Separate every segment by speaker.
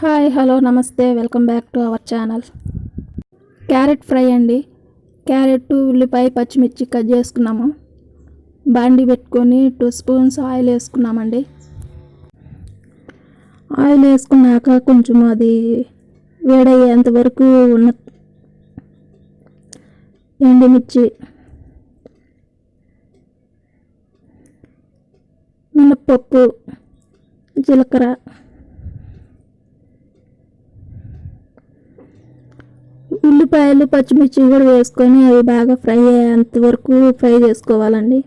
Speaker 1: Hi hello నమస్తే welcome back to our channel. Carrot fry అండి. Carrot, ఉల్లిపాయ, పచ్చిమిర్చి కట్ చేసుకున్నాము. బాండి పెట్టుకొని 2 స్పూన్స్ ఆయిల్ వేసుకున్నామండి. ఆయిల్ వేసుకున్నాక కొంచెం అది వేడయ్యేంత వరకు ఉన్న ఎండుమిర్చి, మినప్పప్పు, జీలకర్ర, ఉల్లిపాయలు, పచ్చిమిర్చి కూడా వేసుకొని అవి బాగా ఫ్రై అయ్యేంత వరకు ఫ్రై చేసుకోవాలండి.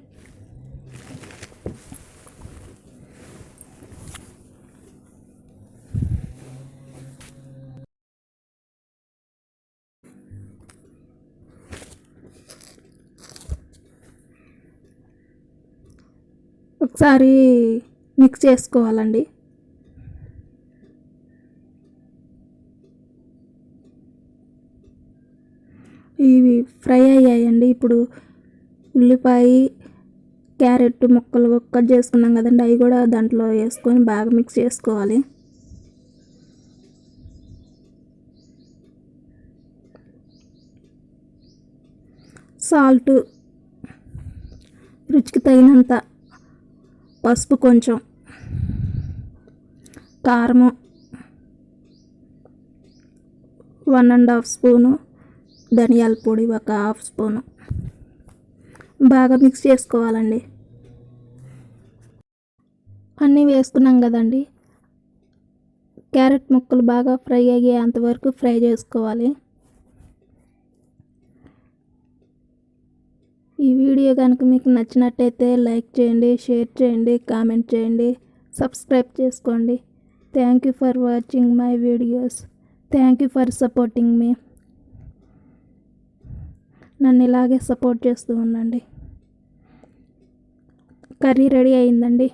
Speaker 1: ఒకసారి మిక్స్ చేసుకోవాలండి. ఇవి ఫ్రై అయ్యాయండి. ఇప్పుడు ఉల్లిపాయ, క్యారెట్ ముక్కలు కట్ చేసుకున్నాం కదండి, అవి కూడా దాంట్లో వేసుకొని బాగా మిక్స్ చేసుకోవాలి. సాల్ట్, రుచికి తగినంత, పసుపు కొంచెం, కారము 1.5 స్పూను, ధనియాల పొడి 1/2 స్పూను బాగా మిక్స్ చేసుకోవాలండి. అన్నీ వేసుకున్నాం కదండి, క్యారెట్ ముక్కలు బాగా ఫ్రై అయ్యేంత వరకు ఫ్రై చేసుకోవాలి. ఈ వీడియో కనుక మీకు నచ్చినట్టయితే లైక్ చేయండి, షేర్ చేయండి, కామెంట్ చేయండి, సబ్స్క్రైబ్ చేసుకోండి. Thank you for watching my videos. Thank you for supporting మీ. నన్ను ఇలాగే సపోర్ట్ చేస్తూ ఉండండి. కర్రీ రెడీ అయిందండి.